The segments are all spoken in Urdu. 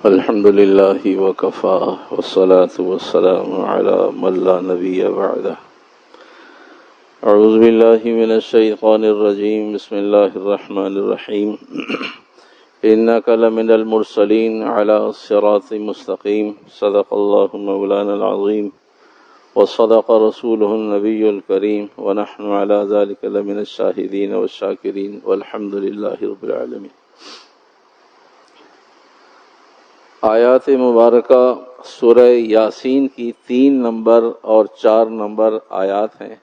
الحمد لله وكفى والصلاة والسلام على من لا نبي بعده. أعوذ بالله من الشيطان الرجيم. بسم الله الرحمن الرحيم. إنك لمن المرسلين على صراط مستقيم. صدق الله مولانا العظيم وصدق رسوله النبي الكريم ونحن على ذلك لمن الشاهدين والشاكرين والحمد لله رب العالمين. آیات مبارکہ سورہ یاسین کی 3 نمبر اور 4 نمبر آیات ہیں.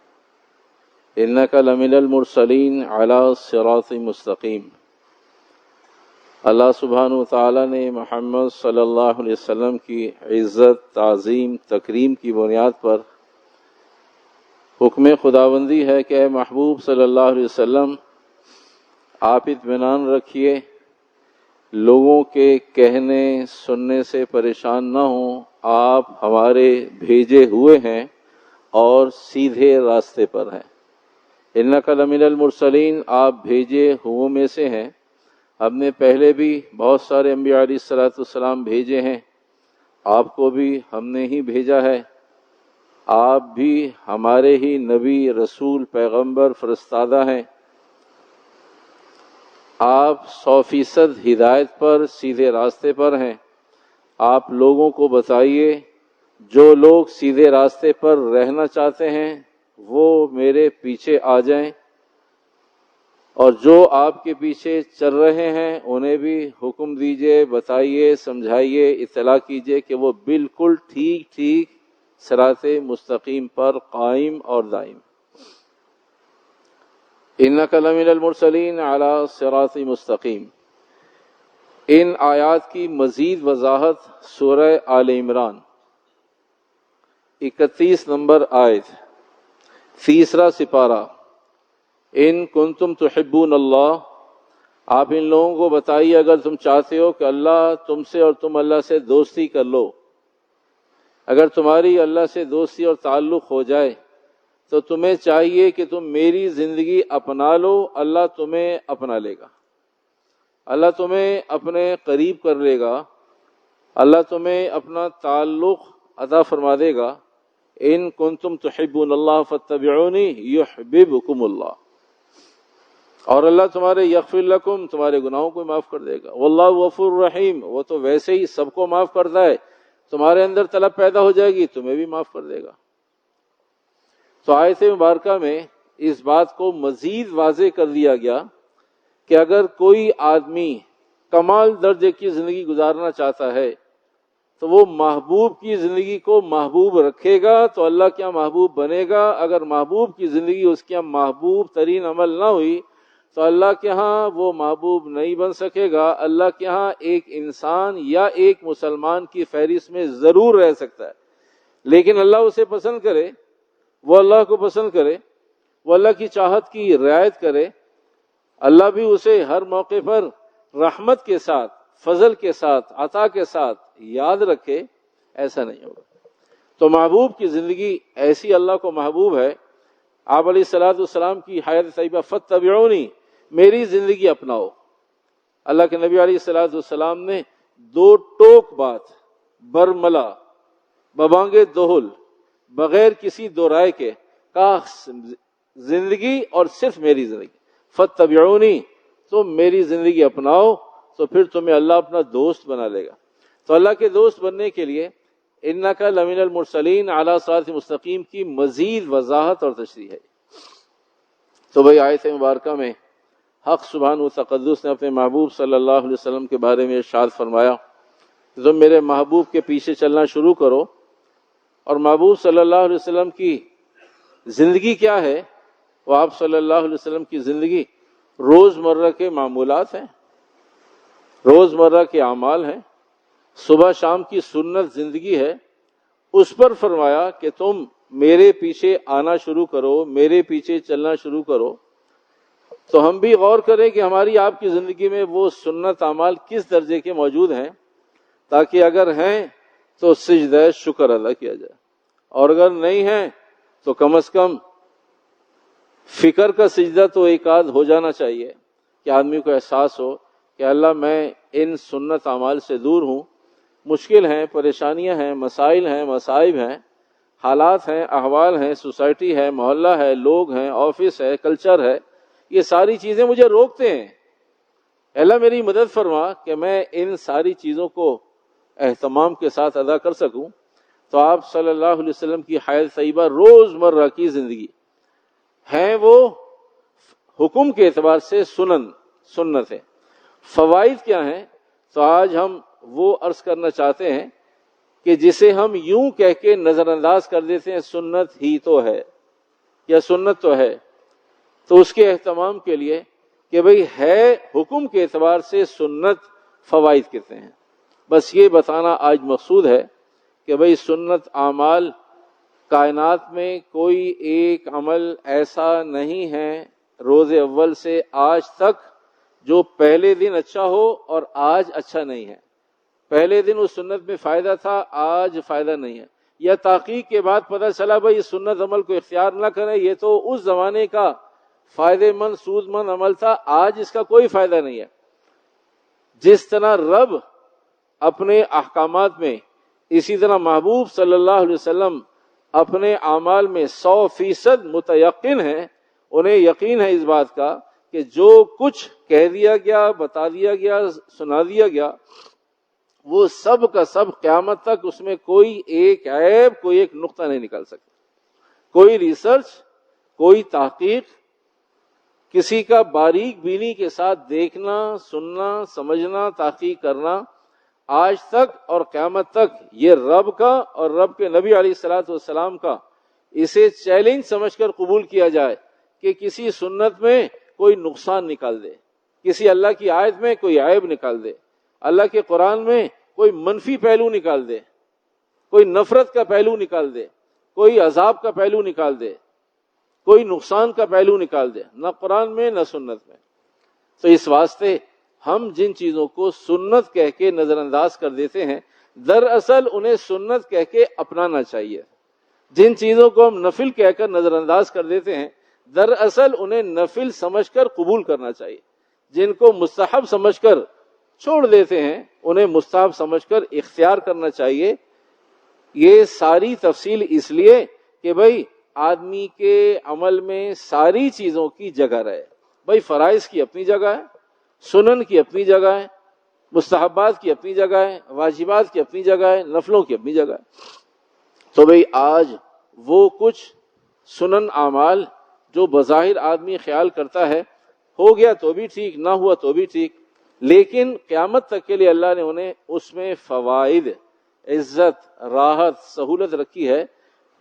انک لمن المرسلین علی صراط مستقیم. اللہ سبحانہ وتعالی نے محمد صلی اللہ علیہ وسلم کی عزت، تعظیم، تکریم کی بنیاد پر حکم خداوندی ہے کہ اے محبوب صلی اللہ علیہ وسلم آپ اطمینان رکھیے، لوگوں کے کہنے سننے سے پریشان نہ ہوں. آپ ہمارے بھیجے ہوئے ہیں اور سیدھے راستے پر ہیں. انک لمن المرسلین، آپ بھیجے ہوئوں میں سے ہیں. ہم نے پہلے بھی بہت سارے انبیاء علیہ الصلوۃ والسلام بھیجے ہیں، آپ کو بھی ہم نے ہی بھیجا ہے. آپ بھی ہمارے ہی نبی، رسول، پیغمبر، فرستادہ ہیں. آپ 100% ہدایت پر، سیدھے راستے پر ہیں. آپ لوگوں کو بتائیے، جو لوگ سیدھے راستے پر رہنا چاہتے ہیں وہ میرے پیچھے آ جائیں، اور جو آپ کے پیچھے چل رہے ہیں انہیں بھی حکم دیجئے، بتائیے، سمجھائیے، اطلاع کیجئے کہ وہ بالکل ٹھیک صراط مستقیم پر قائم اور دائم. انک لمن المرسلین علی صراط مستقیم. ان آیات کی مزید وضاحت سورہ آل عمران 31 نمبر آیت، 3 سپارہ. ان کنتم تحبون اللہ. آپ ان لوگوں کو بتائیے اگر تم چاہتے ہو کہ اللہ تم سے اور تم اللہ سے دوستی کر لو، اگر تمہاری اللہ سے دوستی اور تعلق ہو جائے تو تمہیں چاہیے کہ تم میری زندگی اپنا لو. اللہ تمہیں اپنا لے گا، اللہ تمہیں اپنے قریب کر لے گا، اللہ تمہیں اپنا تعلق عطا فرما دے گا. ان کنتم تحبون اللہ فاتبعونی یحببکم اللہ. اور اللہ تمہارے یغفر لکم، تمہارے گناہوں کو معاف کر دے گا. واللہ غفور رحیم، وہ تو ویسے ہی سب کو معاف کرتا ہے. تمہارے اندر طلب پیدا ہو جائے گی تمہیں بھی معاف کر دے گا. تو آیت مبارکہ میں اس بات کو مزید واضح کر دیا گیا کہ اگر کوئی آدمی کمال درجے کی زندگی گزارنا چاہتا ہے تو وہ محبوب کی زندگی کو محبوب رکھے گا تو اللہ کے یہاں محبوب بنے گا. اگر محبوب کی زندگی اس کے یہاں محبوب ترین عمل نہ ہوئی تو اللہ کے ہاں وہ محبوب نہیں بن سکے گا. اللہ کے ہاں ایک انسان یا ایک مسلمان کی فہرست میں ضرور رہ سکتا ہے، لیکن اللہ اسے پسند کرے، وہ اللہ کو پسند کرے، وہ اللہ کی چاہت کی رعایت کرے، اللہ بھی اسے ہر موقع پر رحمت کے ساتھ، فضل کے ساتھ، عطا کے ساتھ یاد رکھے، ایسا نہیں ہوگا. تو محبوب کی زندگی ایسی اللہ کو محبوب ہے. آپ علیہ الصلوۃ والسلام کی حیات طیبہ فاتبعونی، میری زندگی اپناؤ. اللہ کے نبی علیہ الصلوۃ والسلام نے 2 ٹوک بات برملا ببانگ دہل بغیر کسی دو رائے کے کہا، زندگی اور صرف میری زندگی. فاتبعونی، تم میری زندگی اپناؤ تو پھر تمہیں اللہ اپنا دوست بنا لے گا. تو اللہ کے دوست بننے کے لیے انک لمن المرسلین علی صراط مستقیم کی مزید وضاحت اور تشریح ہے. تو بھئی آیت مبارکہ میں حق سبحانہ وتقدس نے اپنے محبوب صلی اللہ علیہ وسلم کے بارے میں ارشاد فرمایا کہ تم میرے محبوب کے پیچھے چلنا شروع کرو. اور محبوب صلی اللہ علیہ وسلم کی زندگی کیا ہے؟ وہ آپ صلی اللہ علیہ وسلم کی زندگی روزمرہ کے معمولات ہیں، روزمرہ کے اعمال ہیں، صبح شام کی سنت زندگی ہے. اس پر فرمایا کہ تم میرے پیچھے آنا شروع کرو، میرے پیچھے چلنا شروع کرو. تو ہم بھی غور کریں کہ ہماری آپ کی زندگی میں وہ سنت اعمال کس درجے کے موجود ہیں، تاکہ اگر ہیں تو سجدہ شکر ادا کیا جائے، اور اگر نہیں ہیں تو کم از کم فکر کا سجدہ تو ایک آدھ ہو جانا چاہیے کہ آدمی کو احساس ہو کہ اللہ میں ان سنت اعمال سے دور ہوں، مشکل ہیں، پریشانیاں ہیں، مسائل ہیں، مصائب ہیں، حالات ہیں، احوال ہیں، سوسائٹی ہے، محلہ ہے، لوگ ہیں، آفس ہے، کلچر ہے، یہ ساری چیزیں مجھے روکتے ہیں۔ اللہ میری مدد فرما کہ میں ان ساری چیزوں کو اہتمام کے ساتھ ادا کر سکوں۔ تو آپ صلی اللہ علیہ وسلم کی حیات طیبہ روزمرہ کی زندگی ہیں وہ حکم کے اعتبار سے سنت ہے۔ فوائد کیا ہیں؟ تو آج ہم وہ عرض کرنا چاہتے ہیں کہ جسے ہم یوں کہہ کے نظر انداز کر دیتے ہیں سنت ہی تو ہے یا سنت تو ہے، تو اس کے اہتمام کے لیے کہ بھئی ہے حکم کے اعتبار سے سنت، فوائد کتنے ہیں، بس یہ بتانا آج مقصود ہے کہ بھئی سنت اعمال، کائنات میں کوئی ایک عمل ایسا نہیں ہے روز اول سے آج تک جو پہلے دن اچھا ہو اور آج اچھا نہیں ہے۔ پہلے دن اس سنت میں فائدہ تھا، آج فائدہ نہیں ہے، یا تحقیق کے بعد پتہ چلا بھئی یہ سنت عمل کو اختیار نہ کرے، یہ تو اس زمانے کا فائدے مند سود مند عمل تھا، آج اس کا کوئی فائدہ نہیں ہے۔ جس طرح رب اپنے احکامات میں، اسی طرح محبوب صلی اللہ علیہ وسلم اپنے اعمال میں 100% متیقن ہیں، انہیں یقین ہے اس بات کا کہ جو کچھ کہہ دیا گیا، بتا دیا گیا، سنا دیا گیا، وہ سب کا سب قیامت تک اس میں کوئی ایک عیب، کوئی ایک نقطہ نہیں نکال سکتا۔ کوئی ریسرچ، کوئی تحقیق، کسی کا باریک بینی کے ساتھ دیکھنا، سننا، سمجھنا، تحقیق کرنا، آج تک اور قیامت تک یہ رب کا اور رب کے نبی علیہ الصلوۃ والسلام کا اسے چیلنج سمجھ کر قبول کیا جائے کہ کسی سنت میں کوئی نقصان نکال دے، کسی اللہ کی آیت میں کوئی عیب نکال دے، اللہ کے قرآن میں کوئی منفی پہلو نکال دے، کوئی نفرت کا پہلو نکال دے، کوئی عذاب کا پہلو نکال دے، کوئی نقصان کا پہلو نکال دے، نہ قرآن میں نہ سنت میں۔ تو اس واسطے ہم جن چیزوں کو سنت کہہ کے نظر انداز کر دیتے ہیں، دراصل انہیں سنت کہہ کے اپنانا چاہیے۔ جن چیزوں کو ہم نفل کہہ کر نظر انداز کر دیتے ہیں، دراصل انہیں نفل سمجھ کر قبول کرنا چاہیے۔ جن کو مستحب سمجھ کر چھوڑ دیتے ہیں، انہیں مستحب سمجھ کر اختیار کرنا چاہیے۔ یہ ساری تفصیل اس لیے کہ بھئی آدمی کے عمل میں ساری چیزوں کی جگہ رہے۔ بھئی فرائض کی اپنی جگہ ہے، سنن کی اپنی جگہ ہے، مستحبات کی اپنی جگہ ہے، واجبات کی اپنی جگہ ہے، نفلوں کی اپنی جگہ ہے۔ تو بھئی آج وہ کچھ سنن اعمال جو بظاہر آدمی خیال کرتا ہے ہو گیا تو بھی ٹھیک، نہ ہوا تو بھی ٹھیک، لیکن قیامت تک کے لیے اللہ نے انہیں اس میں فوائد، عزت، راحت، سہولت رکھی ہے۔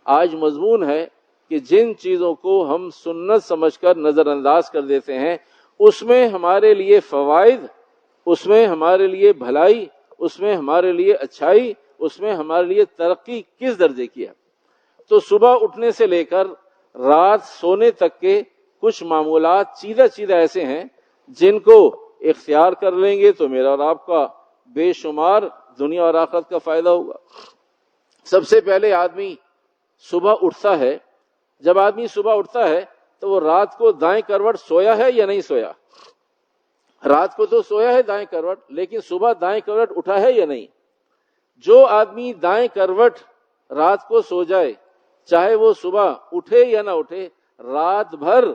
آج مضمون ہے کہ جن چیزوں کو ہم سنت سمجھ کر نظر انداز کر دیتے ہیں، اس میں ہمارے لیے فوائد، اس میں ہمارے لیے بھلائی، اس میں ہمارے لیے اچھائی، اس میں ہمارے لیے ترقی کس درجے کی ہے۔ تو صبح اٹھنے سے لے کر رات سونے تک کے کچھ معمولات چیدہ ایسے ہیں جن کو اختیار کر لیں گے تو میرا اور آپ کا بے شمار دنیا اور آخرت کا فائدہ ہوگا۔ سب سے پہلے آدمی صبح اٹھتا ہے، جب آدمی صبح اٹھتا ہے تو وہ رات کو دائیں کروٹ سویا ہے یا نہیں سویا؟ رات کو تو سویا ہے دائیں کروٹ، لیکن صبح دائیں کروٹ اٹھا ہے یا نہیں؟ جو آدمی دائیں کروٹ رات کو سو جائے، چاہے وہ صبح اٹھے یا نہ اٹھے، رات بھر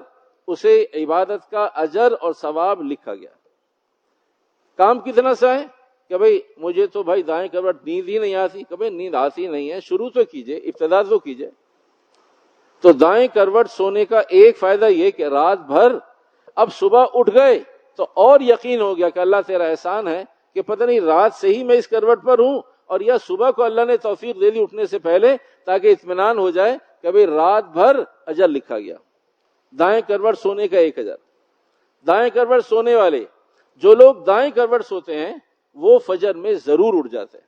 اسے عبادت کا اجر اور ثواب لکھا گیا۔ کام کتنا سا ہے کہ بھئی مجھے تو بھائی دائیں کروٹ نیند ہی نہیں آتی، کبھی نیند آتی نہیں ہے، شروع تو کیجئے، ابتدا تو کیجئے۔ تو دائیں کروٹ سونے کا ایک فائدہ یہ کہ رات بھر اب صبح اٹھ گئے تو اور یقین ہو گیا کہ اللہ تیرا احسان ہے کہ پتہ نہیں رات سے ہی میں اس کروٹ پر ہوں، اور یا صبح کو اللہ نے توفیق دے دی اٹھنے سے پہلے، تاکہ اطمینان ہو جائے کہ بھئی رات بھر اجر لکھا گیا۔ دائیں کروٹ سونے کا ایک اجر۔ دائیں کروٹ سونے والے، جو لوگ دائیں کروٹ سوتے ہیں وہ فجر میں ضرور اٹھ جاتے ہیں،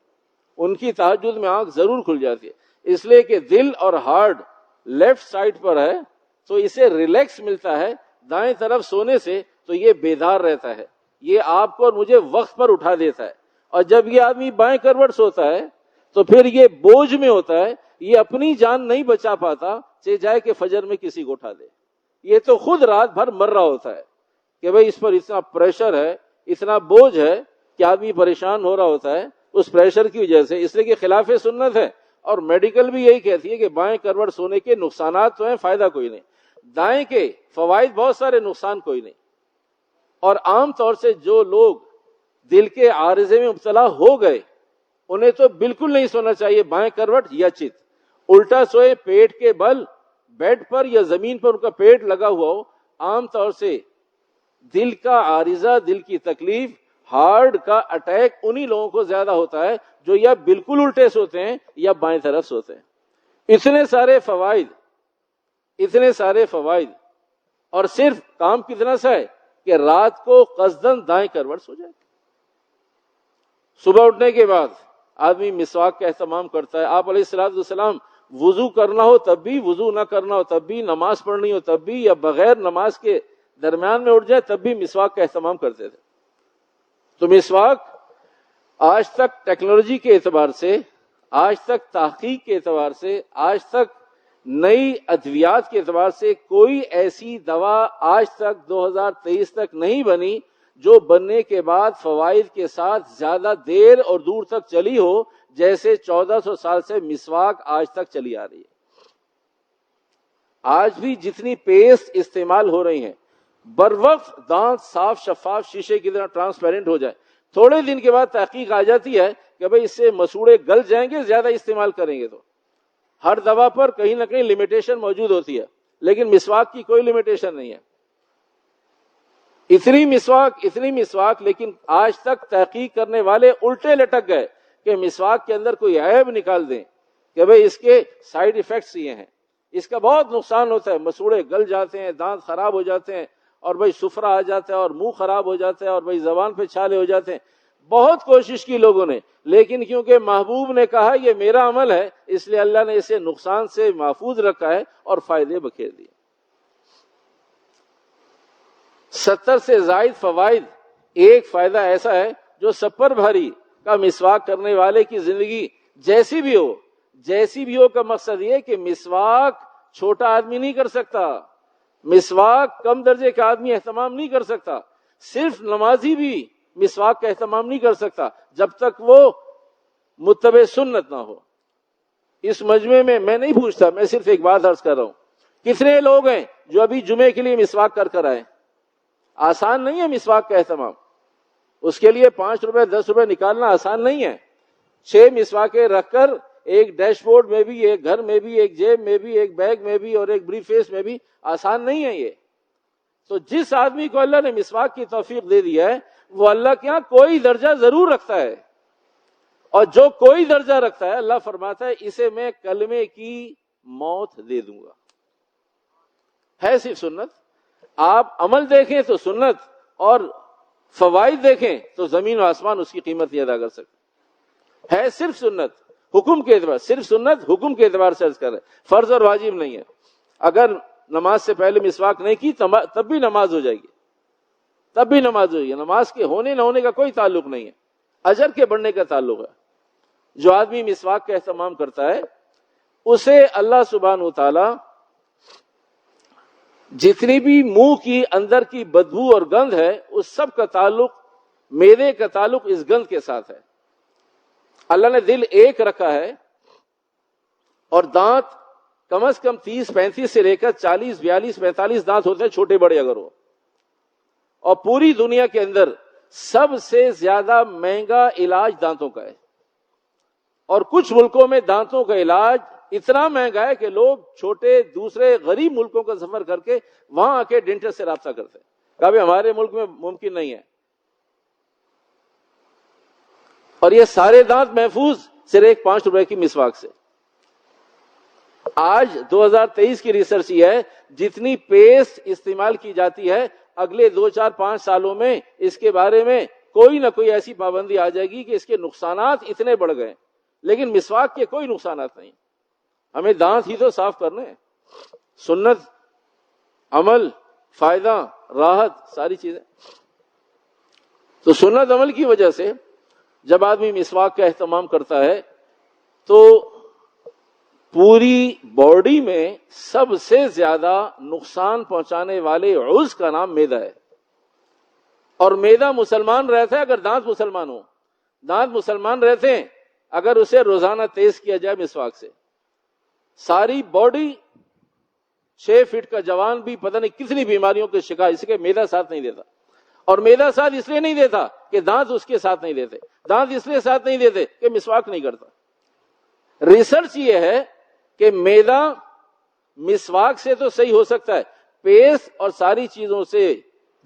ان کی تہجد میں آنکھ ضرور کھل جاتی ہے، اس لیے کہ دل اور ہارٹ لیفٹ سائڈ پر ہے تو اسے ریلیکس ملتا ہے۔ دائیں طرف سونے سے تو یہ بیدار رہتا ہے، یہ آپ کو اور مجھے وقت پر اٹھا دیتا ہے۔ اور جب یہ آدمی بائیں کروٹ سوتا ہے تو پھر یہ بوجھ میں ہوتا ہے، یہ اپنی جان نہیں بچا پاتا، چاہے جائے کہ فجر میں کسی کو اٹھا دے۔ یہ تو خود رات بھر مر رہا ہوتا ہے کہ بھئی اس پر اتنا پریشر ہے، اتنا بوجھ ہے کہ آدمی پریشان ہو رہا ہوتا ہے، اس پریشر کی وجہ سے، اس لیے کہ خلاف سنت ہے. اور میڈیکل بھی یہی کہتی ہے کہ بائیں کروٹ سونے کے نقصانات تو ہیں، فائدہ کوئی نہیں. دائیں کے فوائد بہت سارے، نقصان کوئی نہیں. اور عام طور سے جو لوگ دل کے عارضے میں مبتلا ہو گئے انہیں تو بالکل نہیں سونا چاہیے بائیں کروٹ یا چت. الٹا سوئے، پیٹ کے بل بیڈ پر یا زمین پر ان کا پیٹ لگا ہوا ہو. عام طور سے دل کا عارضہ، دل کی تکلیف، ہارٹ کا اٹیک انہی لوگوں کو زیادہ ہوتا ہے جو یا بالکل الٹے سوتے ہیں یا بائیں طرف سوتے ہیں. اتنے سارے فوائد اور صرف کام کتنا سا ہے کہ رات کو قصدن دائیں کروٹ سو جائے. صبح اٹھنے کے بعد آدمی مسواک کا اہتمام کرتا ہے. آپ علیہ الصلوۃ والسلام وضو کرنا ہو تب بھی، وضو نہ کرنا ہو تب بھی، نماز پڑھنی ہو تب بھی، یا بغیر نماز کے درمیان میں اٹھ جائے تب بھی مسواک کا اہتمام کرتے تھے. تو مسواک آج تک ٹیکنالوجی کے اعتبار سے، آج تک تحقیق کے اعتبار سے، آج تک نئی ادویات کے اعتبار سے کوئی ایسی دوا آج تک 2023 تک نہیں بنی جو بننے کے بعد فوائد کے ساتھ زیادہ دیر اور دور تک چلی ہو جیسے 1400 سال سے مسواک آج تک چلی آ رہی ہے. آج بھی جتنی پیسٹ استعمال ہو رہی ہیں بر وقت دانت صاف شفاف شیشے کی طرح ٹرانسپیرنٹ ہو جائے. تھوڑے دن کے بعد تحقیق آ جاتی ہے کہ بھئی اس سے مسوڑے گل جائیں گے زیادہ استعمال کریں گے. تو ہر دوا پر کہیں نہ کہیں لمیٹیشن موجود ہوتی ہے، لیکن مسواک کی کوئی لمیٹیشن نہیں ہے. اتنی مسواک لیکن آج تک تحقیق کرنے والے الٹے لٹک گئے کہ مسواک کے اندر کوئی عیب نکال دیں کہ بھئی اس کے سائیڈ ایفیکٹس یہ ہیں، اس کا بہت نقصان ہوتا ہے، مسوڑے گل جاتے ہیں، دانت خراب ہو جاتے ہیں، اور بھئی سفرہ آ جاتا ہے، اور منہ خراب ہو جاتا ہے، اور بھئی زبان پہ چھالے ہو جاتے ہیں. بہت کوشش کی لوگوں نے، لیکن کیونکہ محبوب نے کہا یہ میرا عمل ہے اس لیے اللہ نے اسے نقصان سے محفوظ رکھا ہے اور فائدے بکھیر دیے. 70 سے زائد فوائد. ایک فائدہ ایسا ہے جو سب پر بھاری کا مسواک کرنے والے کی زندگی جیسی بھی ہو کا مقصد یہ کہ مسواک چھوٹا آدمی نہیں کر سکتا، مسواک کم درجے کا آدمی اہتمام نہیں کر سکتا، صرف نمازی بھی مسواک کا اہتمام نہیں کر سکتا جب تک وہ متبع سنت نہ ہو. اس مجمع میں میں نہیں پوچھتا، میں صرف ایک بات عرض کر رہا ہوں، کتنے لوگ ہیں جو ابھی جمعے کے لیے مسواک کر آئے؟ آسان نہیں ہے مسواک کا اہتمام. اس کے لیے 5 روپے 10 روپے نکالنا آسان نہیں ہے. 6 مسواکیں رکھ کر ایک ڈیش بورڈ میں بھی، ایک گھر میں بھی، ایک جیب میں بھی، ایک بیگ میں بھی، اور ایک بریف کیس میں بھی آسان نہیں ہے یہ. تو جس آدمی کو اللہ نے مسواک کی توفیق دے دی ہے وہ اللہ کے ہاں کوئی درجہ ضرور رکھتا ہے، اور جو کوئی درجہ رکھتا ہے اللہ فرماتا ہے اسے میں کلمے کی موت دے دوں گا. ہے صرف سنت. آپ عمل دیکھیں تو سنت، اور فوائد دیکھیں تو زمین و آسمان اس کی قیمت نہیں ادا کر سکتے. ہے صرف سنت حکم کے اعتبار، صرف سنت حکم کے اعتبار سے عرض کر رہے، فرض اور واجب نہیں ہے. اگر نماز سے پہلے مسواک نہیں کی تب بھی نماز ہو جائے گی، نماز کے ہونے نہ ہونے کا کوئی تعلق نہیں ہے، اجر کے بڑھنے کا تعلق ہے. جو آدمی مسواک کا اہتمام کرتا ہے اسے اللہ سبحانہ و تعالی جتنی بھی منہ کی اندر کی بدبو اور گند ہے اس سب کا تعلق، معدے کا تعلق اس گند کے ساتھ ہے. اللہ نے دل ایک رکھا ہے اور دانت کم از کم 30-35 سے لے کر 40-42-45 دانت ہوتے ہیں چھوٹے بڑے اگر ہو. اور پوری دنیا کے اندر سب سے زیادہ مہنگا علاج دانتوں کا ہے، اور کچھ ملکوں میں دانتوں کا علاج اتنا مہنگا ہے کہ لوگ چھوٹے دوسرے غریب ملکوں کا سفر کر کے وہاں آ کے ڈینٹسٹ سے رابطہ کرتے ہیں. کبھی ہمارے ملک میں ممکن نہیں ہے. اور یہ سارے دانت محفوظ صرف ایک 5 روپے کی مسواک سے. آج 2023 کی ریسرچ یہ ہے جتنی پیسٹ استعمال کی جاتی ہے اگلے 2-4-5 سالوں میں اس کے بارے میں کوئی نہ کوئی ایسی پابندی آ جائے گی کہ اس کے نقصانات اتنے بڑھ گئے، لیکن مسواک کے کوئی نقصانات نہیں. ہمیں دانت ہی تو صاف کرنے ہیں. سنت، عمل، فائدہ، راحت، ساری چیزیں. تو سنت عمل کی وجہ سے جب آدمی مسواک کا اہتمام کرتا ہے تو پوری باڈی میں سب سے زیادہ نقصان پہنچانے والے عضو کا نام معدہ ہے. اور معدہ مسلمان رہتا ہے اگر دانت مسلمان ہو. دانت مسلمان رہتے ہیں اگر اسے روزانہ تیز کیا جائے مسواک سے. ساری باڈی 6 فٹ کا جوان بھی پتہ نہیں کتنی بیماریوں کے شکار, اس کے معدہ ساتھ نہیں دیتا. اور معدہ ساتھ اس لیے نہیں دیتا کہ دانت اس کے ساتھ نہیں دیتے, دانت اس لیے ساتھ نہیں دیتے کہ مسواک نہیں کرتا. ریسرچ یہ ہے کہ معدہ مسواک سے تو صحیح ہو سکتا ہے, پیسٹ اور ساری چیزوں سے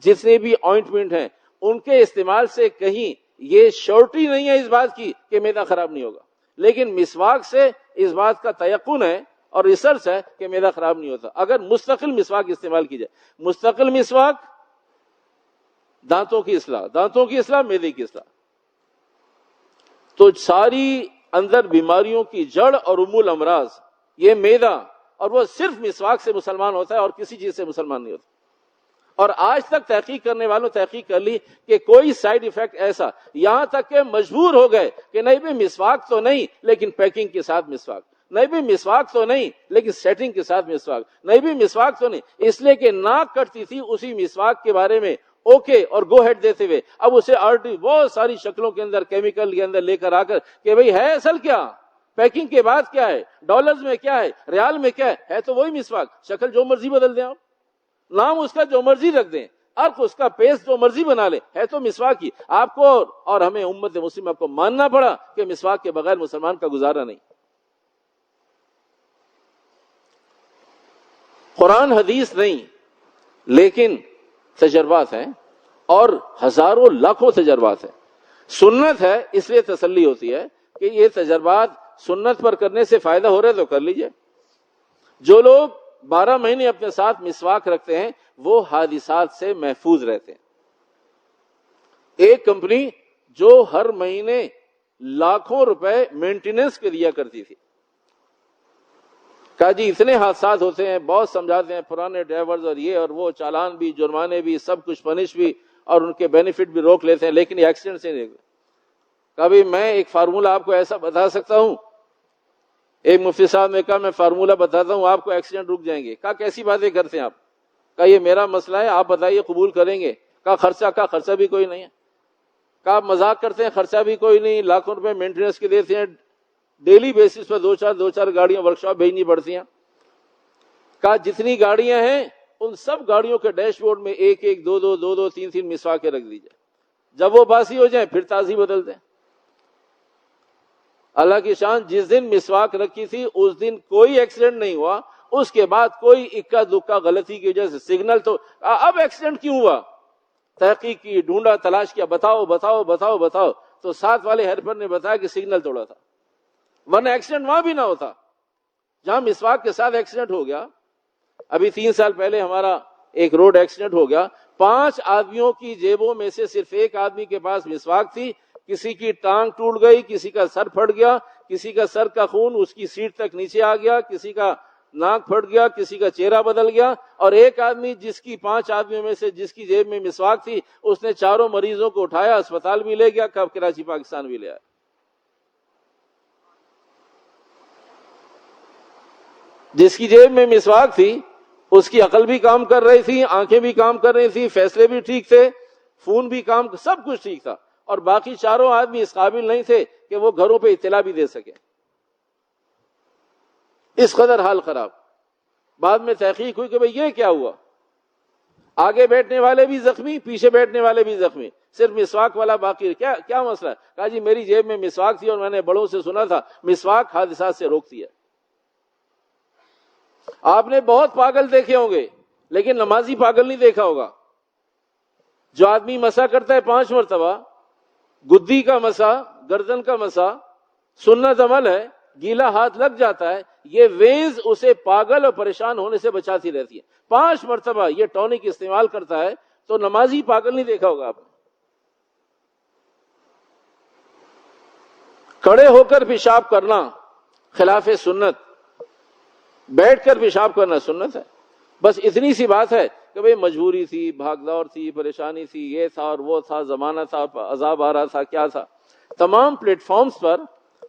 جتنے بھی آئنٹمنٹ ہیں ان کے استعمال سے کہیں یہ شورٹی نہیں ہے اس بات کی کہ معدہ خراب نہیں ہوگا, لیکن مسواک سے اس بات کا تیقن ہے اور ریسرچ ہے کہ معدہ خراب نہیں ہوتا اگر مستقل مسواک استعمال کی جائے. مستقل مسواک دانتوں کی اصلاح, دانتوں کی اصلاح, معدے کی اصلاح. تو ساری اندر بیماریوں کی جڑ اور ام الامراض یہ معدہ, اور وہ صرف مسواک سے مسلمان ہوتا ہے اور کسی چیز سے مسلمان نہیں ہوتا. اور آج تک تحقیق کرنے والوں تحقیق کر لی کہ کوئی سائیڈ ایفیکٹ ایسا, یہاں تک کہ مجبور ہو گئے کہ نہیں بھی مسواک تو نہیں لیکن پیکنگ کے ساتھ مسواک, نہیں بھی مسواک تو نہیں لیکن سیٹنگ کے ساتھ مسواک, نہیں بھی مسواک تو نہیں, اس لیے کہ ناک کٹتی تھی اسی مسواک کے بارے میں اوکے اور گو ہیڈ دیتے ہوئے اب اسے بہت ساری شکلوں کے اندر کیمیکل کے اندر لے کر آ کر کہ بھئی ہے اصل کیا, پیکنگ کے بعد کیا ہے, ڈالرز میں کیا ہے, ریال میں کیا ہے تو وہی مسواک. شکل جو مرضی بدل دیں آپ, نام اس کا جو مرضی رکھ دیں, عرق اس کا پیسٹ جو مرضی بنا لیں, ہے تو مسواک ہی. آپ کو اور ہمیں امت مسلمہ کو ماننا پڑا کہ مسواک کے بغیر مسلمان کا گزارا نہیں. قرآن حدیث نہیں لیکن تجربات ہیں, اور ہزاروں لاکھوں تجربات ہیں. سنت ہے اس لیے تسلی ہوتی ہے کہ یہ تجربات سنت پر کرنے سے فائدہ ہو رہا ہے تو کر لیجئے. جو لوگ 12 مہینے اپنے ساتھ مسواک رکھتے ہیں وہ حادثات سے محفوظ رہتے ہیں. ایک کمپنی جو ہر مہینے لاکھوں روپے مینٹیننس کے دیا کرتی تھی, کہا جی اتنے حادثات ہوتے ہیں, بہت سمجھاتے ہیں پرانے ڈرائیورز اور یہ اور وہ, چالان بھی, جرمانے بھی, سب کچھ پنش بھی, اور ان کے بینیفٹ بھی روک لیتے ہیں لیکن ایکسیڈنٹ سے نہیں. کبھی میں ایک فارمولہ آپ کو ایسا بتا سکتا ہوں, ایک مفتی صاحب نے کہا میں فارمولہ بتاتا ہوں آپ کو ایکسیڈنٹ رک جائیں گے. کہا کیسی باتیں کرتے ہیں آپ؟ کہا یہ میرا مسئلہ ہے, آپ بتائیے قبول کریں گے؟ کہا خرچہ بھی کوئی نہیں ہے. کہا مذاق کرتے ہیں, خرچہ بھی کوئی نہیں, لاکھوں روپے مینٹیننس کے دیتے ہیں, ڈیلی بیسس پر دو چار گاڑیاں ورکشاپ بھیجنی پڑتی ہیں. کہا جتنی گاڑیاں ہیں ان سب گاڑیوں کے ڈیش بورڈ میں ایک ایک دو تین مسواکیں رکھ دیجئے, جب وہ باسی ہو جائیں پھر تازی بدل دیں. اللہ کی شان, جس دن مسواک رکھی تھی اس دن کوئی ایکسیڈنٹ نہیں ہوا, اس کے بعد کوئی اکا دکا غلطی کی وجہ سے سگنل تو اب ایکسیڈنٹ کیوں ہوا, تحقیق کی, ڈھونڈا, تلاش کیا, بتاؤ تو ساتھ والے ہیلپر نے بتایا کہ سگنل توڑا تھا, ورنہ ایکسیڈنٹ وہاں بھی نہ ہوتا جہاں مسواک کے ساتھ ایکسیڈنٹ ہو گیا. ابھی 3 سال پہلے ہمارا ایک روڈ ایکسیڈنٹ ہو گیا, 5 آدمیوں کی جیبوں میں سے صرف ایک آدمی کے پاس مسواک تھی. کسی کی ٹانگ ٹوٹ گئی, کسی کا سر پھٹ گیا, کسی کا سر کا خون اس کی سیٹ تک نیچے آ گیا, کسی کا ناک پھٹ گیا, کسی کا چہرہ بدل گیا. اور ایک آدمی جس کی 5 آدمیوں میں سے جس کی جیب میں مسواک تھی اس نے 4 مریضوں کو اٹھایا, اسپتال بھی لے گیا, کب کراچی پاکستان بھی لے آیا. جس کی جیب میں مسواک تھی اس کی عقل بھی کام کر رہی تھی, آنکھیں بھی کام کر رہی تھی, فیصلے بھی ٹھیک تھے, فون بھی کام, سب کچھ ٹھیک تھا, اور باقی 4 آدمی اس قابل نہیں تھے کہ وہ گھروں پہ اطلاع بھی دے سکے. اس قدر حال خراب. بعد میں تحقیق ہوئی کہ بھئی یہ کیا ہوا, آگے بیٹھنے والے بھی زخمی, پیچھے بیٹھنے والے بھی زخمی, صرف مسواک والا باقی. کیا مسئلہ ہے؟ کہا جی میری جیب میں مسواک تھی اور میں نے بڑوں سے سنا تھا مسواک حادثات سے روکتی ہے. آپ نے بہت پاگل دیکھے ہوں گے لیکن نمازی پاگل نہیں دیکھا ہوگا. جو آدمی مسا کرتا ہے 5 مرتبہ, گدی کا مسا, گردن کا مسا سنت عمل ہے, گیلا ہاتھ لگ جاتا ہے, یہ وینز اسے پاگل اور پریشان ہونے سے بچاتی رہتی ہے. 5 مرتبہ یہ ٹونک استعمال کرتا ہے, تو نمازی پاگل نہیں دیکھا ہوگا آپ نے. کھڑے ہو کر پیشاب کرنا خلاف سنت, بیٹھ کر پیشاب کرنا سنت ہے. بس اتنی سی بات ہے کہ بھئی مجبوری تھی, بھاگ دوڑ تھی, پریشانی تھی, یہ تھا اور وہ تھا, زمانہ تھا, عذاب آ رہا تھا, کیا تھا. تمام پلیٹ فارمز پر,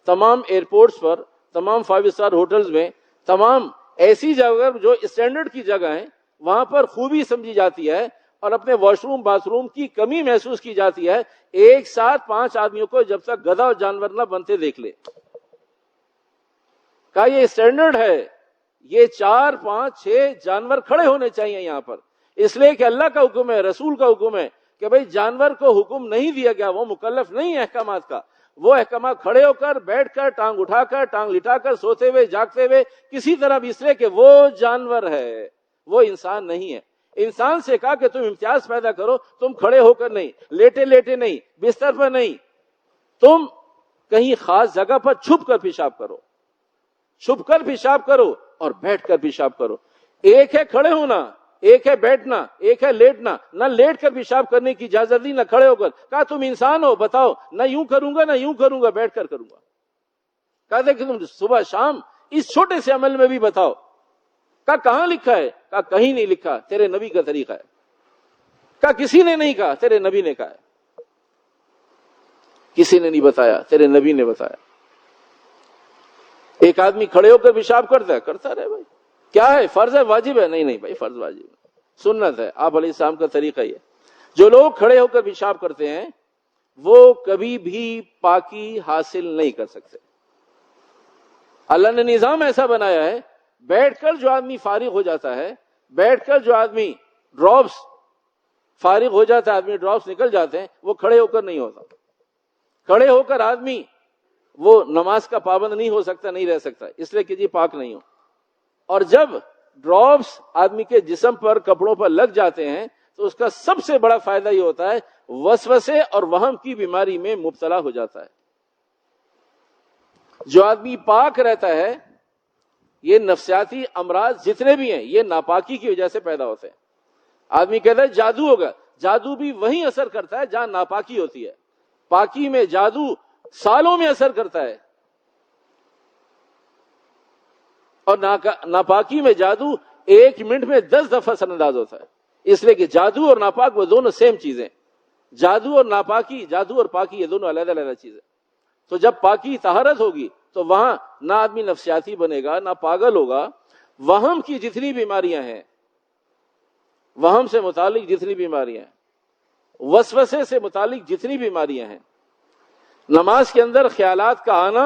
تمام ایئرپورٹس پر, تمام 5 اسٹار ہوٹلز میں, تمام ایسی جگہ جو اسٹینڈرڈ کی جگہ ہیں وہاں پر خوبی سمجھی جاتی ہے اور اپنے واش روم باتھ روم کی کمی محسوس کی جاتی ہے، ایک ساتھ 5 آدمیوں کو جب تک گدھا اور جانور نہ بنتے دیکھ لے. کہا یہ اسٹینڈرڈ ہے، یہ 4 5 6 جانور کھڑے ہونے چاہیے یہاں پر، اس لیے کہ اللہ کا حکم ہے، رسول کا حکم ہے کہ بھئی جانور کو حکم نہیں دیا گیا، وہ مکلف نہیں ہے احکامات کا، وہ احکامات کھڑے ہو کر، بیٹھ کر، ٹانگ اٹھا کر، ٹانگ لٹا کر، سوتے ہوئے، جاگتے ہوئے، کسی طرح بھی، اس لیے کہ وہ جانور ہے، وہ انسان نہیں ہے. انسان سے کہا کہ تم امتیاز پیدا کرو، تم کھڑے ہو کر نہیں، لیٹے لیٹے نہیں، بستر پر نہیں، تم کہیں خاص جگہ پر چھپ کر پیشاب کرو، چھپ کر پیشاب کرو اور بیٹھ کر پیشاب کرو. ایک ہے کھڑے ہونا، ایک ہے بیٹھنا، ایک ہے لیٹنا. نہ لیٹ کر پیشاب کرنے کی اجازت دی، نہ کھڑے ہو کر. کہا تم انسان ہو، بتاؤ، نہ یوں کروں گا، نہ یوں کروں گا، بیٹھ کر کروں گا. کہتے کہ تم صبح شام اس چھوٹے سے عمل میں بھی بتاؤ. کہا کہاں لکھا ہے؟ کہا کہیں نہیں لکھا، تیرے نبی کا طریقہ ہے. کہا کسی نے نہیں کہا، تیرے نبی نے کہا ہے. کسی نے نہیں بتایا، تیرے نبی نے بتایا. ایک آدمی کھڑے ہو کر پیشاب کرتا ہے، کرتا رہے بھائی، کیا ہے؟ فرض ہے، واجب ہے؟ نہیں بھائی، فرض واجب ہے، سنت ہے. آپ علیہ السلام کا طریقہ یہ. جو لوگ کھڑے ہو کر پیشاب کرتے ہیں وہ کبھی بھی پاکی حاصل نہیں کر سکتے. اللہ نے نظام ایسا بنایا ہے، بیٹھ کر جو آدمی فارغ ہو جاتا ہے، بیٹھ کر جو آدمی ڈراپس فارغ ہو جاتا ہے، آدمی ڈراپس نکل جاتے ہیں، وہ کھڑے ہو کر نہیں ہوتا. کھڑے ہو کر آدمی وہ نماز کا پابند نہیں ہو سکتا، نہیں رہ سکتا، اس لیے کہ جی پاک نہیں ہو. اور جب ڈراپس آدمی کے جسم پر، کپڑوں پر لگ جاتے ہیں تو اس کا سب سے بڑا فائدہ یہ ہوتا ہے وسوسے اور وہم کی بیماری میں مبتلا ہو جاتا ہے. جو آدمی پاک رہتا ہے، یہ نفسیاتی امراض جتنے بھی ہیں یہ ناپاکی کی وجہ سے پیدا ہوتے ہیں. آدمی کہتا ہے جادو ہوگا، جادو بھی وہیں اثر کرتا ہے جہاں ناپاکی ہوتی ہے. پاکی میں جادو سالوں میں اثر کرتا ہے، اور ناپاکی میں جادو 1 منٹ میں 10 دفعہ اثر انداز ہوتا ہے. اس لیے کہ جادو اور ناپاک وہ دونوں سیم چیزیں. جادو اور ناپاکی، جادو اور پاکی یہ دونوں علیحدہ علیحدہ چیزیں. تو جب پاکی طہارت ہوگی تو وہاں نہ آدمی نفسیاتی بنے گا، نہ پاگل ہوگا. وہم کی جتنی بیماریاں ہیں، وہم سے متعلق جتنی بیماریاں ہیں، وسوسے سے متعلق جتنی بیماریاں ہیں، نماز کے اندر خیالات کا آنا،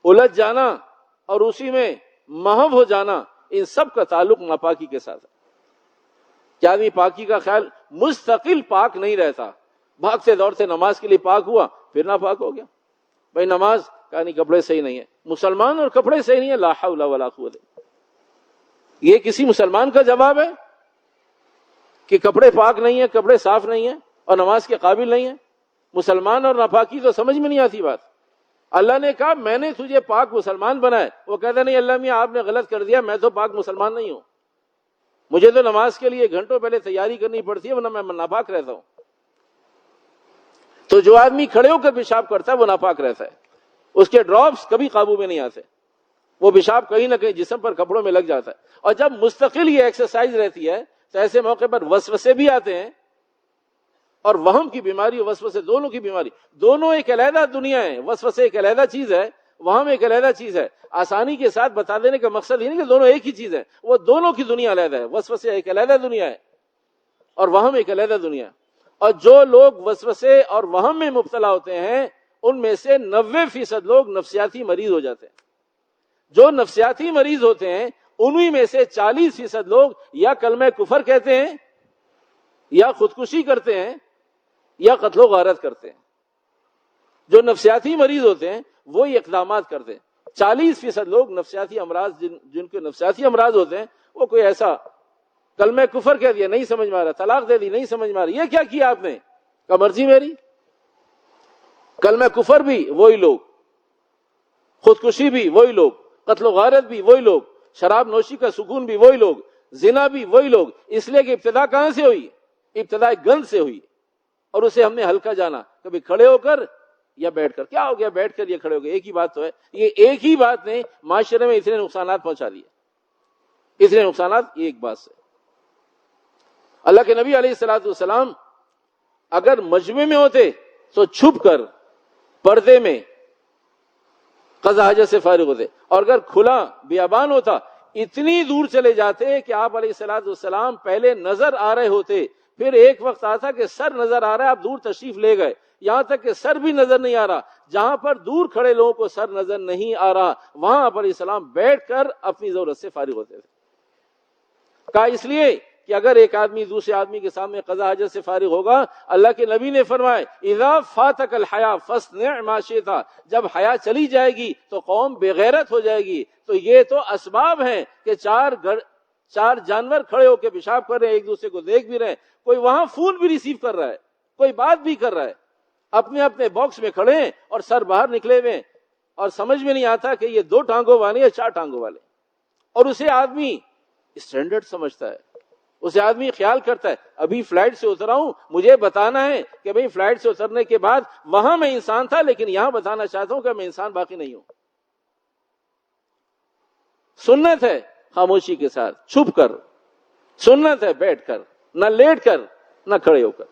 الجھ جانا اور اسی میں محو ہو جانا، ان سب کا تعلق ناپاکی کے ساتھ ہے. کیا آدمی پاکی کا خیال مستقل پاک نہیں رہتا، بھاگتے دوڑتے نماز کے لیے پاک ہوا پھر ناپاک ہو گیا. بھائی نماز کا نہیں، کپڑے صحیح نہیں ہے، مسلمان اور کپڑے صحیح نہیں ہے، لا حول ولا قوت. یہ کسی مسلمان کا جواب ہے کہ کپڑے پاک نہیں ہیں، کپڑے صاف نہیں ہیں اور نماز کے قابل نہیں ہیں؟ مسلمان اور ناپاکی تو سمجھ میں نہیں آتی بات. اللہ نے کہا میں نے تجھے پاک مسلمان بنایا. وہ کہتا نہیں اللہ میاں آپ نے غلط کر دیا، میں تو پاک مسلمان نہیں ہوں، مجھے تو نماز کے لیے گھنٹوں پہلے تیاری کرنی پڑتی ہے ورنہ میں ناپاک رہتا ہوں. تو جو آدمی کھڑے ہو کر پیشاب کرتا ہے وہ ناپاک رہتا ہے، اس کے ڈراپس کبھی قابو میں نہیں آتے، وہ پیشاب کہیں نہ کہیں جسم پر، کپڑوں میں لگ جاتا ہے. اور جب مستقل یہ ایکسرسائز رہتی ہے تو ایسے موقع پر وسوسے بھی آتے ہیں، اور وہم کی بیماری اور وسوسے دونوں کی بیماری، دونوں ایک علیحدہ دنیا ہے. وسوسے ایک علیحدہ چیز ہے، وہم ایک علیحدہ چیز ہے. آسانی کے ساتھ بتا دینے کا مقصد یہ نہیں کہ دونوں ایک ہی چیز ہے، وہ دونوں کی دنیا علیحدہ ہے. وسوسے ایک علیحدہ دنیا ہے اور وہم ایک علیحدہ دنیا ہے. اور جو لوگ وسوسے اور وہم میں مبتلا ہوتے ہیں ان میں سے 90% لوگ نفسیاتی مریض ہو جاتے ہیں. جو نفسیاتی مریض ہوتے ہیں انہی میں سے 40% لوگ یا کلمہ کفر کہتے ہیں، یا خودکشی کرتے ہیں، یا قتل و غارت کرتے ہیں. جو نفسیاتی مریض ہوتے ہیں وہی اقدامات کرتے ہیں. 40% لوگ نفسیاتی امراض، جن کے نفسیاتی امراض ہوتے ہیں، وہ کوئی ایسا کلمہ کفر کہہ دیا نہیں سمجھ میں آ رہا، طلاق دے دی نہیں سمجھ میں آ رہا، یہ کیا کیا آپ نے؟ کہ مرضی میری. کلمہ کفر بھی وہی لوگ، خودکشی بھی وہی لوگ، قتل و غارت بھی وہی لوگ، شراب نوشی کا سکون بھی وہی لوگ، زنا بھی وہی لوگ. اس لیے کہ ابتدا کہاں سے ہوئی؟ ابتدا گند سے ہوئی، اور اسے ہم نے ہلکا جانا، کبھی کھڑے ہو کر یا بیٹھ کر. کیا ہو گیا بیٹھ کر یا کھڑے ہو گئے؟ ایک ہی بات تو ہے. یہ ایک ہی بات نے معاشرے میں اتنے نقصانات پہنچا دیے، اتنے نقصانات ایک بات سے. اللہ کے نبی علیہ الصلوۃ والسلام اگر مجمع میں ہوتے تو چھپ کر پردے میں قضا حاجت سے فارغ ہوتے، اور اگر کھلا بیابان ہوتا اتنی دور چلے جاتے کہ آپ علیہ الصلوۃ والسلام پہلے نظر آ رہے ہوتے، پھر ایک وقت آتا کہ سر نظر آ رہا ہے, آپ دور تشریف لے گئے, یہاں تک کہ سر بھی نظر نہیں آ رہا, جہاں پر دور کھڑے لوگوں کو سر نظر نہیں آ رہا وہاں پر اسلام بیٹھ کر اپنی ضرورت سے فارغ ہوتے تھے. کہا اس لیے کہ اگر ایک آدمی دوسرے آدمی کے سامنے قضا حاجت سے فارغ ہوگا, اللہ کے نبی نے فرمائے اذا فاتک الحیا فاصنع ما شئت, جب حیا چلی جائے گی تو قوم بے غیرت ہو جائے گی. تو یہ تو اسباب ہیں کہ چار جانور کھڑے ہو کے پیشاب کر رہے ہیں, ایک دوسرے کو دیکھ بھی رہے ہیں, کوئی وہاں فون بھی ریسیو کر رہا ہے, کوئی بات بھی کر رہا ہے, اپنے اپنے باکس میں کھڑے ہیں اور سر باہر نکلے ہوئے, اور سمجھ میں نہیں آتا کہ یہ 2 ٹانگوں والے یا 4 ٹانگوں والے. اور اسے آدمی اسٹینڈرڈ سمجھتا ہے, اسے آدمی خیال کرتا ہے ابھی فلائٹ سے اترا ہوں, مجھے بتانا ہے کہ بھئی فلائٹ سے اترنے کے بعد وہاں میں انسان تھا, لیکن یہاں بتانا چاہتا ہوں کہ میں انسان باقی نہیں ہوں. سنت ہے خاموشی کے ساتھ چھپ کر, سنت ہے بیٹھ کر, نہ لیٹ کر نہ کھڑے ہو کر.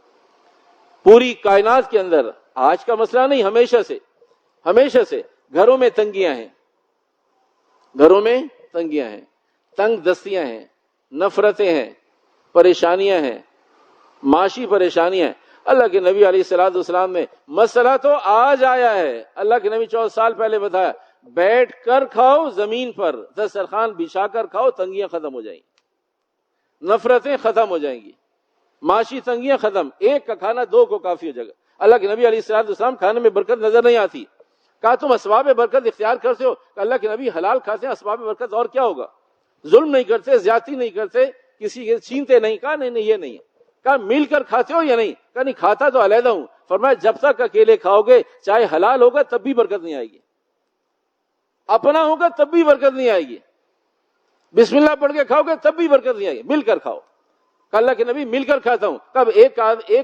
پوری کائنات کے اندر آج کا مسئلہ نہیں, ہمیشہ سے گھروں میں تنگیاں ہیں, تنگ دستیاں ہیں, نفرتیں ہیں, پریشانیاں ہیں, معاشی پریشانیاں ہیں. اللہ کے نبی علیہ الصلوۃ والسلام نے مسئلہ تو آج آیا ہے, اللہ کے نبی 14 سال پہلے بتایا بیٹھ کر کھاؤ, زمین پر دسترخوان بچھا کر کھاؤ, تنگیاں ختم ہو جائیں گی, نفرتیں ختم ہو جائیں گی, معاشی تنگیاں ختم. ایک کا کھانا 2 کو کافی ہو جائے گا. اللہ کے نبی علیہ الصلوۃ والسلام کھانے میں برکت نظر نہیں آتی, کہا تم اسباب برکت اختیار کرتے ہو, کہ اللہ کے نبی حلال کھاتے ہیں, اسباب برکت اور کیا ہوگا, ظلم نہیں کرتے, زیادتی نہیں کرتے, کسی کے چھینتے نہیں. کہا نہیں یہ نہیں ہے. کہا مل کر کھاتے ہو یا نہیں, کہا نہیں کھاتا تو علیحدہ ہوں. فرمایا جب تک اکیلے کھاؤ گے چاہے حلال ہوگا تب بھی برکت نہیں آئے گی, اپنا ہوگا تب بھی برکت نہیں آئے گی, بسم اللہ پڑھ کے کھاؤ گے تب بھی برکت نہیں آئے گی. مل کر کھاؤ. کہ اللہ کے نبی مل کر کھاتا ہوں, کب ایک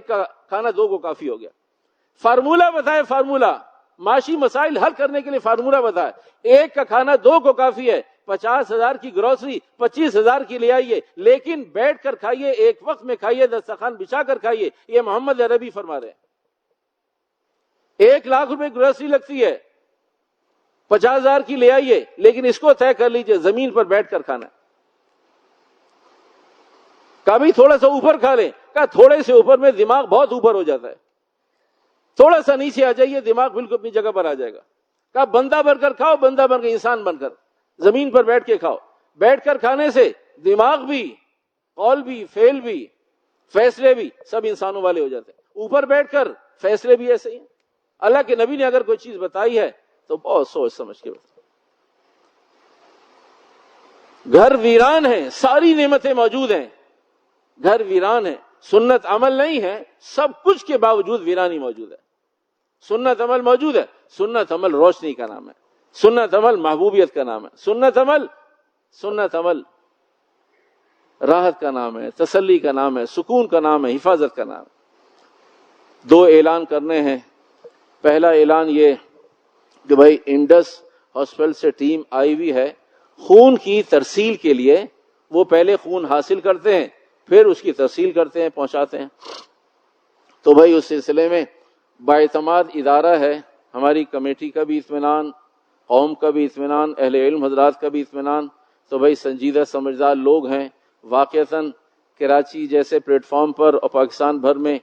کا کھانا 2 کو کافی ہو گیا. فارمولہ بتائے, فارمولہ معاشی مسائل حل کرنے کے لیے فارمولہ بتائے. ایک کا کھانا 2 کو کافی ہے, 50,000 کی گروسری 25,000 کی لے آئیے, لیکن بیٹھ کر کھائیے, ایک وقت میں کھائیے, دسترخوان بچھا کر کھائیے. یہ محمد عربی فرما رہے ہیں. 1 لاکھ روپے گروسری لگتی ہے, 50,000 کی لے آئیے, لیکن اس کو طے کر لیجئے زمین پر بیٹھ کر کھانا ہے. کبھی تھوڑا سا اوپر کھا لیں, کہا تھوڑے سے اوپر میں دماغ بہت اوپر ہو جاتا ہے, تھوڑا سا نیچے آ جائیے دماغ بالکل اپنی جگہ پر آ جائے گا. کہا بندہ بن کر کھاؤ, بندہ بن کر, انسان بن کر, زمین پر بیٹھ کے کھاؤ. بیٹھ کر کھانے سے دماغ بھی, قول بھی, فعل بھی, فیصلے بھی سب انسانوں والے ہو جاتے ہیں. اوپر بیٹھ کر فیصلے بھی ایسے ہی ہیں. اللہ کے نبی نے اگر کوئی چیز بتائی ہے تو بہت سوچ سمجھ کے بتائی. گھر ویران ہے, ساری نعمتیں موجود ہیں, گھر ویران ہے, سنت عمل نہیں ہے, سب کچھ کے باوجود ویرانی موجود ہے. سنت عمل موجود ہے, سنت عمل روشنی کا نام ہے, سنت عمل محبوبیت کا نام ہے, سنت عمل راحت کا نام ہے, تسلی کا نام ہے, سکون کا نام ہے, حفاظت کا نام ہے. 2 اعلان کرنے ہیں. پہلا اعلان یہ کہ بھائی انڈس ہاسپٹل سے ٹیم آئی ہوئی ہے خون کی ترسیل کے لیے. وہ پہلے خون حاصل کرتے ہیں, پھر اس کی ترسیل کرتے ہیں, پہنچاتے ہیں. تو بھائی اس سلسلے میں بااعتماد ادارہ ہے, ہماری کمیٹی کا بھی اطمینان, قوم کا بھی اطمینان, اہل علم حضرات کا بھی اطمینان. تو بھائی سنجیدہ سمجھدار لوگ ہیں, واقعتاً کراچی جیسے پلیٹ فارم پر اور پاکستان بھر میں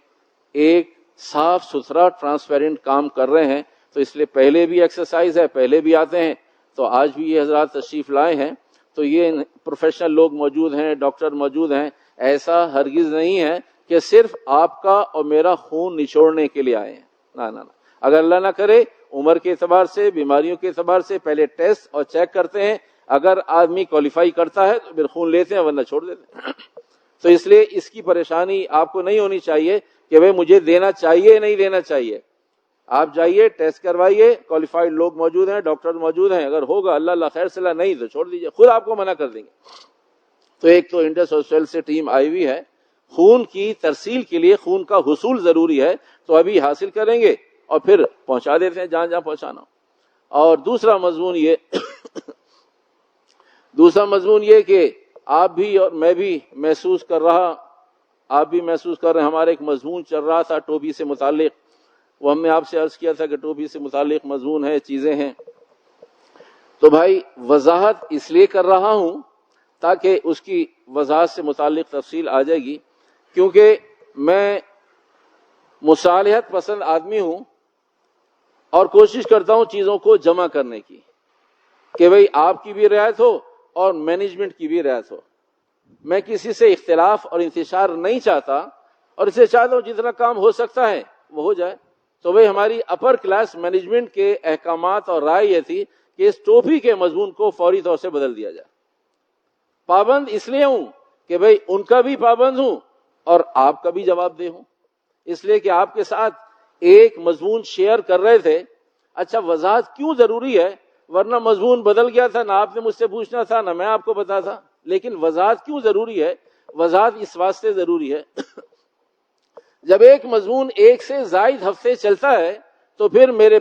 ایک صاف ستھرا ٹرانسپیرنٹ کام کر رہے ہیں. تو اس لیے پہلے بھی ایکسرسائز ہے, پہلے بھی آتے ہیں, تو آج بھی یہ حضرات تشریف لائے ہیں. تو یہ پروفیشنل لوگ موجود ہیں, ڈاکٹر موجود ہیں. ایسا ہرگز نہیں ہے کہ صرف آپ کا اور میرا خون نچوڑنے کے لیے آئے ہیں. نہ, اگر اللہ نہ کرے عمر کے اعتبار سے, بیماریوں کے اعتبار سے پہلے ٹیسٹ اور چیک کرتے ہیں. اگر آدمی کوالیفائی کرتا ہے تو پھر خون لیتے ہیں, ورنہ چھوڑ دیتے ہیں. تو اس لیے اس کی پریشانی آپ کو نہیں ہونی چاہیے کہ بھئی مجھے دینا چاہیے نہیں دینا چاہیے. آپ جائیے, ٹیسٹ کروائیے, کوالیفائڈ لوگ موجود ہیں, ڈاکٹر موجود ہیں. اگر ہوگا اللہ خیر صلاح, نہیں تو چھوڑ دیجیے, خود آپ کو منع کر دیں گے. تو ایک تو انڈس ہاسپٹل سے ٹیم آئی ہوئی ہے, خون کی ترسیل کے لیے خون کا حصول ضروری ہے, تو ابھی حاصل کریں گے اور پھر پہنچا دیتے ہیں جہاں جہاں پہنچانا. اور دوسرا مضمون یہ کہ آپ بھی اور میں بھی محسوس کر رہا, آپ بھی محسوس کر رہے ہیں. ہمارا ایک مضمون چل رہا تھا ٹوبی سے متعلق, وہ ہم نے آپ سے عرض کیا تھا کہ ٹوبی سے متعلق مضمون ہے, چیزیں ہیں. تو بھائی وضاحت اس لیے کر رہا ہوں تاکہ اس کی وضاحت سے متعلق تفصیل آ جائے گی, کیونکہ میں مصالحت پسند آدمی ہوں اور کوشش کرتا ہوں چیزوں کو جمع کرنے کی کہ بھئی آپ کی بھی رعایت ہو اور مینجمنٹ کی بھی رعایت ہو. میں کسی سے اختلاف اور انتشار نہیں چاہتا اور اسے چاہتا ہوں جتنا کام ہو سکتا ہے وہ ہو جائے. تو بھئی ہماری اپر کلاس مینجمنٹ کے احکامات اور رائے یہ تھی کہ اس ٹوپی کے مضمون کو فوری طور سے بدل دیا جائے. پابند اس لیے ہوں کہ بھئی ان کا بھی پابند ہوں اور آپ کا بھی جواب دہ ہوں. اس لیے کہ آپ کے ساتھ ایک مضمون شیئر کر رہے تھے. اچھا وضاحت کیوں ضروری ہے؟ ورنہ مضمون بدل گیا تھا، نہ آپ نے مجھ سے پوچھنا تھا نہ میں آپ کو بتا تھا. لیکن وضاحت کیوں ضروری ہے؟ وضاحت اس واسطے ضروری ہے جب ایک مضمون ایک سے زائد ہفتے چلتا ہے تو پھر میرے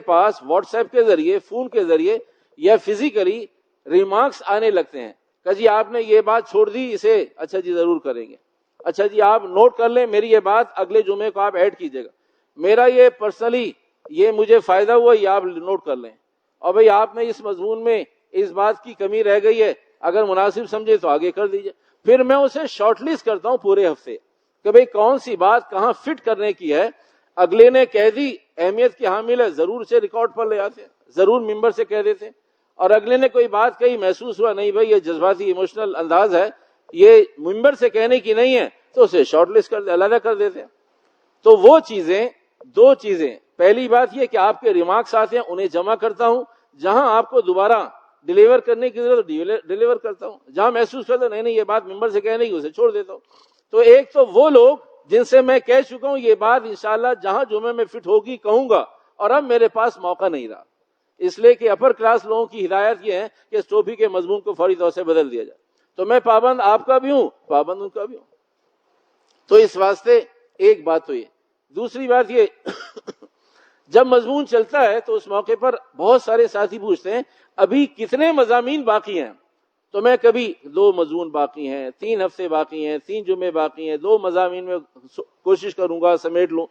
پاس واٹس ایپ کے ذریعے، فون کے ذریعے یا فزیکلی ریمارکس آنے لگتے ہیں کہ جی آپ نے یہ بات چھوڑ دی، اسے اچھا جی ضرور کریں گے. اچھا جی آپ نوٹ کر لیں میری یہ بات اگلے جمعے کو آپ ایڈ کیجئے گا. میرا یہ پرسنلی یہ مجھے فائدہ ہوا، یہ آپ نوٹ کر لیں. اور بھئی آپ نے اس مضمون میں اس بات کی کمی رہ گئی ہے، اگر مناسب سمجھے تو آگے کر دیجئے. پھر میں اسے شارٹ لسٹ کرتا ہوں پورے ہفتے کہ بھئی کون سی بات کہاں فٹ کرنے کی ہے. اگلے نے کہہ دی اہمیت کی حامل ہے، ضرور سے ریکارڈ پر لے آتے ہیں، ضرور ممبر سے کہہ دیتے ہیں. اور اگلے نے کوئی بات کہی، محسوس ہوا نہیں بھئی یہ جذباتی ایموشنل انداز ہے، یہ ممبر سے کہنے کی نہیں ہے، تو اسے شارٹ لسٹ کر علیحدہ کر دیتے ہیں. تو وہ چیزیں، دو چیزیں، پہلی بات یہ کہ آپ کے ریمارکس آتے ہیں انہیں جمع کرتا ہوں، جہاں آپ کو دوبارہ ڈیلیور کرنے کی ضرورت ڈیلیور کرتا ہوں، جہاں محسوس کرتا ہوں نہیں یہ بات ممبر سے کہنے کی اسے چھوڑ دیتا ہوں. تو ایک تو وہ لوگ جن سے میں کہہ چکا ہوں یہ بات انشاءاللہ جہاں جمعے میں فٹ ہوگی کہوں گا، اور اب میرے پاس موقع نہیں رہا، اس لیے کہ اپر کلاس لوگوں کی ہدایت یہ ہے کہ اس ٹوپی کے مضمون کو فوری طور سے بدل دیا جائے. تو میں پابند آپ کا بھی ہوں، پابند ان کا بھی ہوں. تو اس واسطے ایک بات تو یہ. دوسری بات یہ جب مضمون چلتا ہے تو اس موقع پر بہت سارے ساتھی پوچھتے ہیں ابھی کتنے مضامین باقی ہیں. تو میں کبھی 2 مضمون باقی ہیں، 3 ہفتے باقی ہیں، 3 جمعے باقی ہیں، 2 مضامین میں کوشش کروں گا سمیٹ لوں.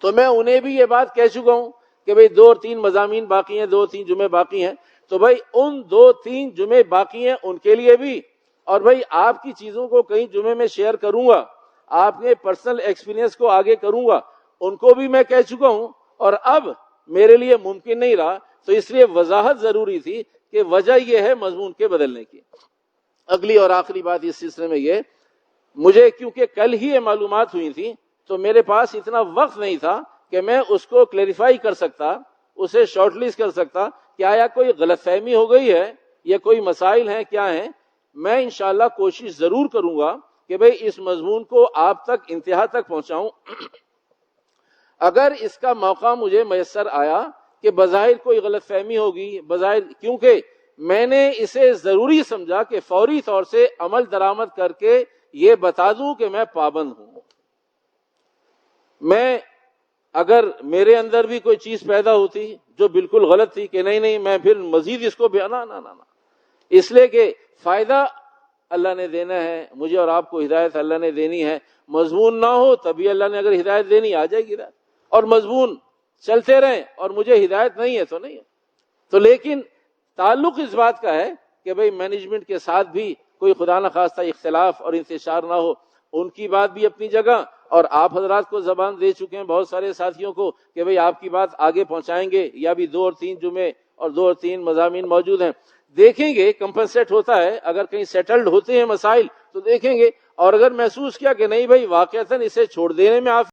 تو میں انہیں بھی یہ بات کہہ چکا ہوں کہ بھئی 2 اور 3 مضامین باقی ہیں، 2 3 جمعے باقی ہیں. تو بھئی ان 2 3 جمعے باقی ہیں ان کے لیے بھی، اور بھئی آپ کی چیزوں کو کئی جمعے میں شیئر کروں گا، آپ کے پرسنل ایکسپیرینس کو آگے کروں گا، ان کو بھی میں کہہ چکا ہوں. اور اب میرے لیے ممکن نہیں رہا، تو اس لیے وضاحت ضروری تھی کہ وجہ یہ ہے مضمون کے بدلنے کی. اگلی اور آخری بات اس سلسلے میں یہ، مجھے کیونکہ کل ہی یہ معلومات ہوئی تھی تو میرے پاس اتنا وقت نہیں تھا کہ میں اس کو کلیریفائی کر سکتا، اسے شارٹ لسٹ کر سکتا کہ آیا کوئی غلط فہمی ہو گئی ہے یا کوئی مسائل ہیں کیا ہیں. میں انشاءاللہ کوشش ضرور کروں گا کہ بھئی اس مضمون کو آپ تک انتہا تک پہنچاؤں. اگر اس کا موقع مجھے میسر آیا کہ بظاہر کوئی غلط فہمی ہوگی، بظاہر کیونکہ میں نے اسے ضروری سمجھا کہ فوری طور سے عمل درآمد کر کے یہ بتا دوں کہ میں پابند ہوں. میں اگر میرے اندر بھی کوئی چیز پیدا ہوتی جو بالکل غلط تھی کہ نہیں میں پھر مزید اس کو نہ اس لیے کہ فائدہ اللہ نے دینا ہے، مجھے اور آپ کو ہدایت اللہ نے دینی ہے. مضمون نہ ہو تبھی اللہ نے اگر ہدایت دینی آ جائے گی ہدایت، اور مضمون چلتے رہیں اور مجھے ہدایت نہیں ہے تو نہیں ہے. تو لیکن تعلق اس بات کا ہے کہ بھئی مینجمنٹ کے ساتھ بھی کوئی خدا نخواستہ اختلاف اور انتشار نہ ہو. ان کی بات بھی اپنی جگہ، اور آپ حضرات کو زبان دے چکے ہیں بہت سارے ساتھیوں کو کہ بھئی آپ کی بات آگے پہنچائیں گے. یا بھی 2 اور 3 جمعے اور 2 اور 3 مضامین موجود ہیں، دیکھیں گے کمپنسیٹ ہوتا ہے. اگر کہیں سیٹلڈ ہوتے ہیں مسائل تو دیکھیں گے، اور اگر محسوس کیا کہ نہیں بھئی واقعتاً اسے چھوڑ دینے میں آپ